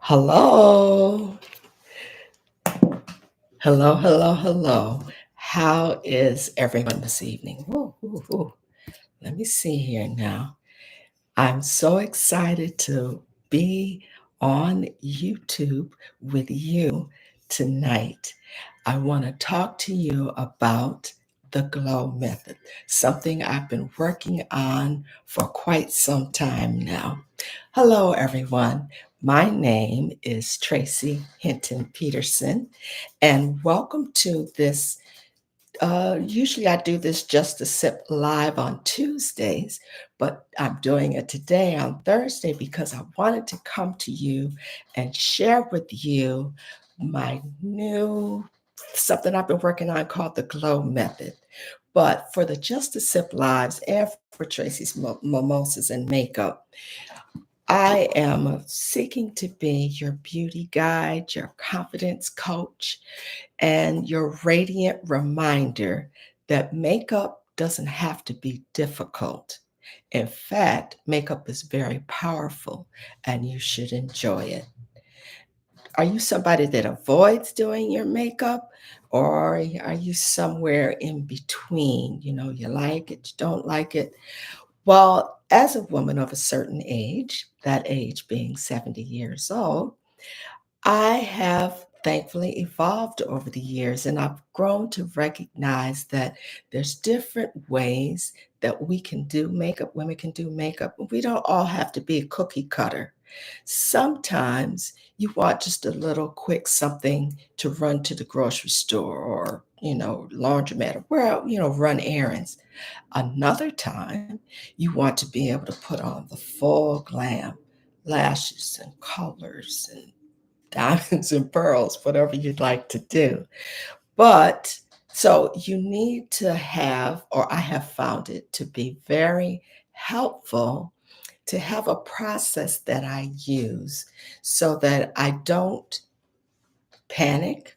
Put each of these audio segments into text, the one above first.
Hello. Hello, hello, hello. How is everyone this evening? Ooh, ooh, ooh. Let me see here now. I'm so excited to be on YouTube with you tonight. I want to talk to you about the G.L.O method, something I've been working on for quite some time now. Hello, everyone. My name is Tracy Hinton Peterson, and welcome to this usually I do this just to sip live on Tuesdays, but I'm doing it today on Thursday because I wanted to come to you and share with you my new something I've been working on called the G.L.O method. But for the Just to Sip lives and for Tracy's mimosas and makeup, I am seeking to be your beauty guide, your confidence coach, and your radiant reminder that makeup doesn't have to be difficult. In fact, makeup is very powerful and you should enjoy it. Are you somebody that avoids doing your makeup, or are you somewhere in between? You like it, you don't like it. Well, as a woman of a certain age, that age being 70 years old, I have thankfully evolved over the years, and I've grown to recognize that there's different ways that we can do makeup, women can do makeup. We don't all have to be a cookie cutter. Sometimes you want just a little quick something to run to the grocery store or, laundromat or where, run errands. Another time, you want to be able to put on the full glam, lashes and colors and diamonds and pearls, whatever you'd like to do. But so you need to have, or I have found it to be very helpful to have a process that I use so that I don't panic.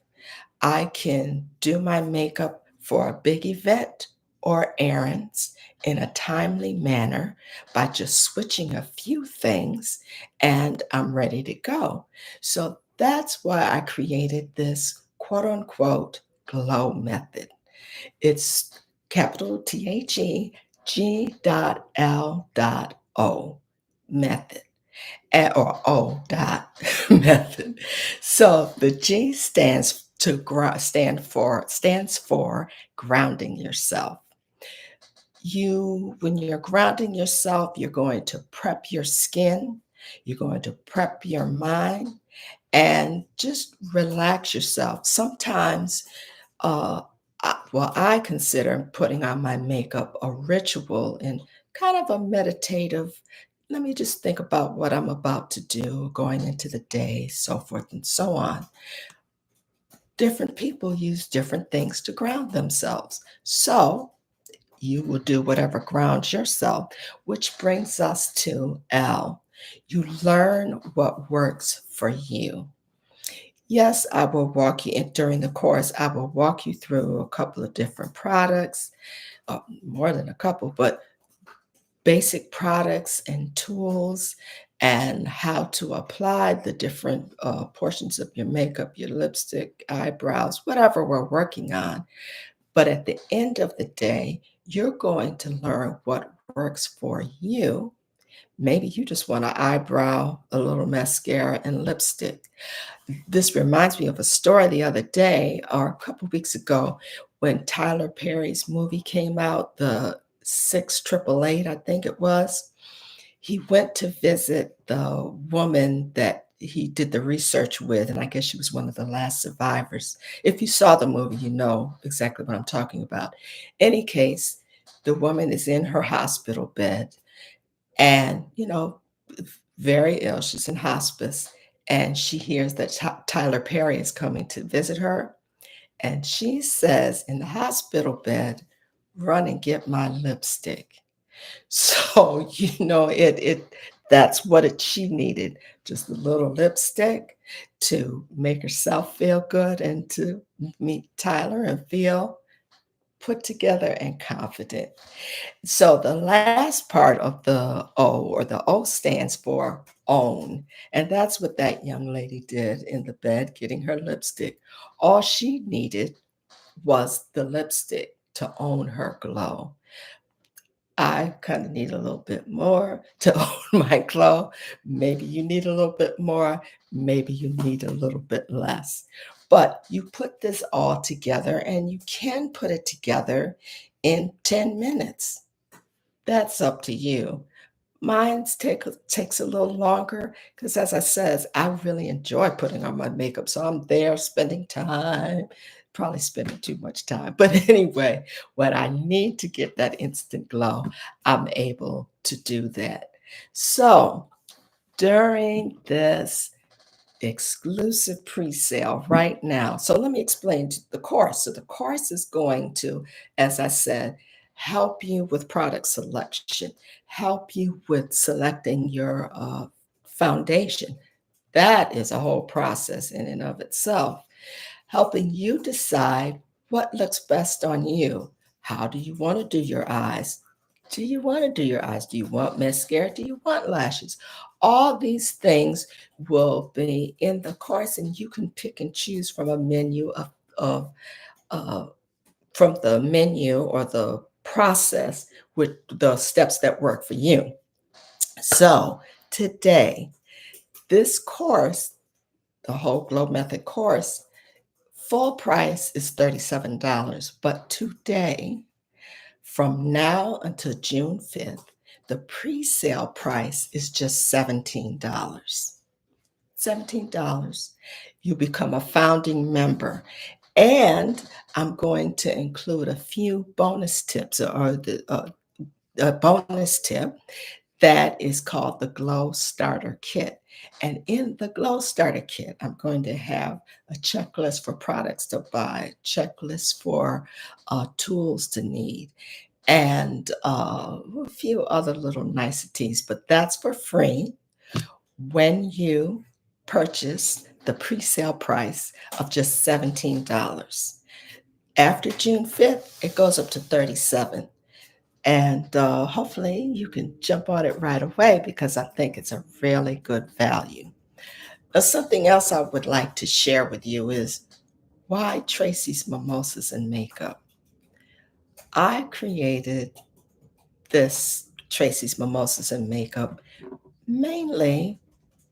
I can do my makeup for a big event or errands in a timely manner by just switching a few things and I'm ready to go. So that's why I created this quote unquote glow method. It's capital THEG.L.O method or O dot method. So the G stands for grounding yourself. When you're grounding yourself, you're going to prep your skin, you're going to prep your mind, and just relax yourself. Sometimes uh, I consider putting on my makeup a ritual and kind of a meditative. Let me just think about what I'm about to do going into the day, so forth and so on. Different people use different things to ground themselves. So you will do whatever grounds yourself, which brings us to L. You learn what works for you. Yes, I will walk you in during the course. I will walk you through a couple of different products, more than a couple, but basic products and tools, and how to apply the different portions of your makeup, your lipstick, eyebrows, whatever we're working on. But at the end of the day, you're going to learn what works for you. Maybe you just want an eyebrow, a little mascara, and lipstick. This reminds me of a story the other day or a couple weeks ago when Tyler Perry's movie came out, the 6888, I think it was. He went to visit the woman that he did the research with, and I guess she was one of the last survivors. If you saw the movie, you know exactly what I'm talking about. Any case, the woman is in her hospital bed and, very ill. She's in hospice, and she hears that Tyler Perry is coming to visit her, and she says in the hospital bed, "Run and get my lipstick." So, that's what she needed, just a little lipstick to make herself feel good and to meet Tyler and feel put together, and confident. So the last part of the O, or the O, stands for own. And that's what that young lady did in the bed getting her lipstick. All she needed was the lipstick to own her glow. I kind of need a little bit more to own my glow. Maybe you need a little bit more. Maybe you need a little bit less. But you put this all together, and you can put it together in 10 minutes. That's up to you. Takes a little longer because, as I says, I really enjoy putting on my makeup, so I'm there spending time, probably spending too much time. But anyway, when I need to get that instant glow, I'm able to do that. So during this exclusive pre-sale right now. So let me explain the course. So the course is going to, as I said, help you with product selection, help you with selecting your foundation. That is a whole process in and of itself, helping you decide what looks best on you. How do you want to do your eyes? Do you want to do your eyes? Do you want mascara? Do you want lashes? All these things will be in the course, and you can pick and choose from a menu of uh, from the menu or the process with the steps that work for you. So today, this course, the whole Glow Method course, full price is $37, but today, from now until June 5th, the pre-sale price is just $17. $17. You become a founding member. And I'm going to include a few bonus tips, or a bonus tip that is called the Glow Starter Kit. And in the Glow Starter Kit, I'm going to have a checklist for products to buy, checklist for tools to need, and a few other little niceties, but that's for free when you purchase the pre-sale price of just $17. After June 5th, it goes up to 37. And hopefully you can jump on it right away because I think it's a really good value. Something else I would like to share with you is why Tracy's Mimosas and Makeup. I created this Tracy's Mimosas and Makeup mainly,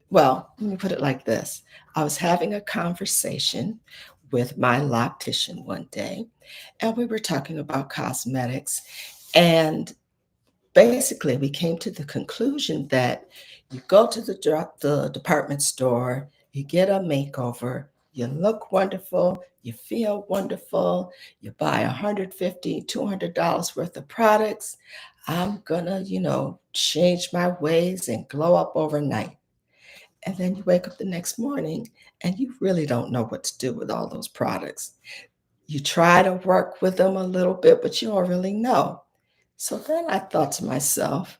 well, let me put it like this. I was having a conversation with my loctician one day, and we were talking about cosmetics. And basically, we came to the conclusion that you go to the department store, you get a makeover, you look wonderful, you feel wonderful, you buy $150, $200 worth of products. I'm gonna, change my ways and glow up overnight. And then you wake up the next morning and you really don't know what to do with all those products. You try to work with them a little bit, but you don't really know. So then I thought to myself,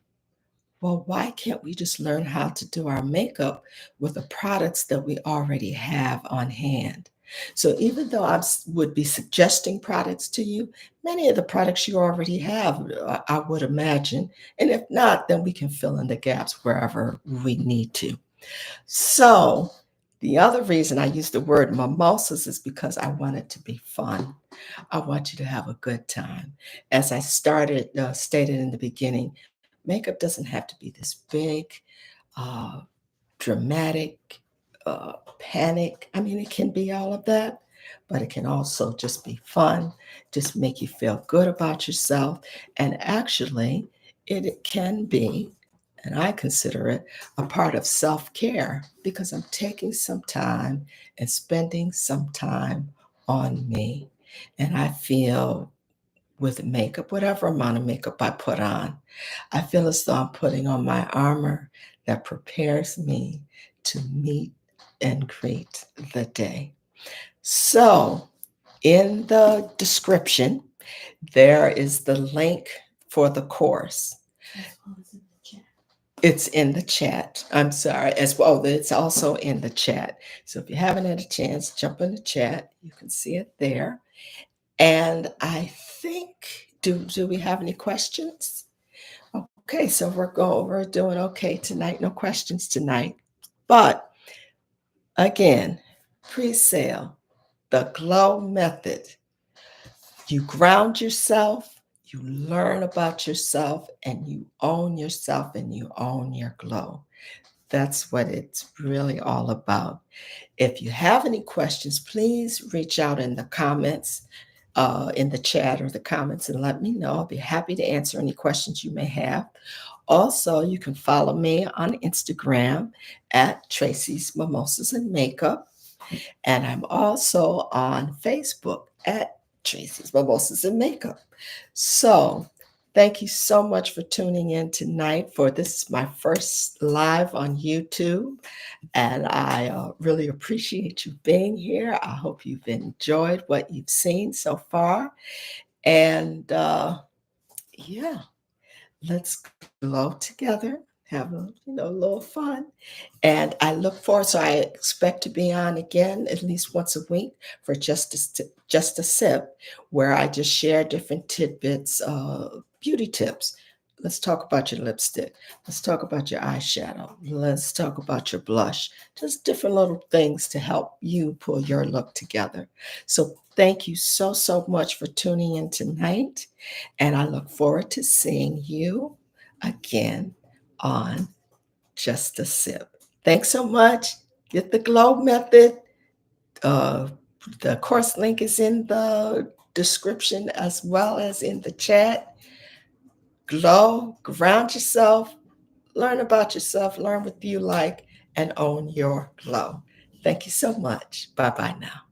well, why can't we just learn how to do our makeup with the products that we already have on hand? So even though would be suggesting products to you, many of the products you already have, I would imagine. And if not, then we can fill in the gaps wherever we need to. So the other reason I use the word mimosas is because I want it to be fun. I want you to have a good time. As I stated in the beginning, makeup doesn't have to be this big, uh, dramatic, panic. I mean, it can be all of that, but it can also just be fun, just make you feel good about yourself. And actually, it can be, and I consider it, a part of self care because I'm taking some time and spending some time on me. And I feel with makeup, whatever amount of makeup I put on, I feel as though I'm putting on my armor that prepares me to meet and greet the day. So, in the description, there is the link for the course. It's in the chat. I'm sorry. As well, it's also in the chat. So if you haven't had a chance, jump in the chat. You can see it there. And I think, do we have any questions? Okay, so we're doing okay tonight. No questions tonight. But again, pre-sale, the GLOW method. You ground yourself, you learn about yourself, and you own yourself and you own your glow. That's what it's really all about. If you have any questions, please reach out in the comments, in the chat or the comments, and let me know. I'll be happy to answer any questions you may have. Also, you can follow me on Instagram at Tracy's Mimosas and Makeup. And I'm also on Facebook at Tracy's Mimosas and Makeup. So, thank you so much for tuning in tonight. For this is my first live on YouTube, and I really appreciate you being here. I hope you've enjoyed what you've seen so far. And yeah, let's glow together, have a little fun. And I look forward, so I expect to be on again at least once a week for just a sip, where I just share different tidbits, beauty tips. Let's talk about your lipstick. Let's talk about your eyeshadow. Let's talk about your blush. Just different little things to help you pull your look together. So thank you so, so much for tuning in tonight. And I look forward to seeing you again on Just a Sip. Thanks so much. Get the GLOW method. Uh, the course link is in the description as well as in the chat. Glow, ground yourself, learn about yourself, learn what you like, and own your glow. Thank you so much. Bye bye now.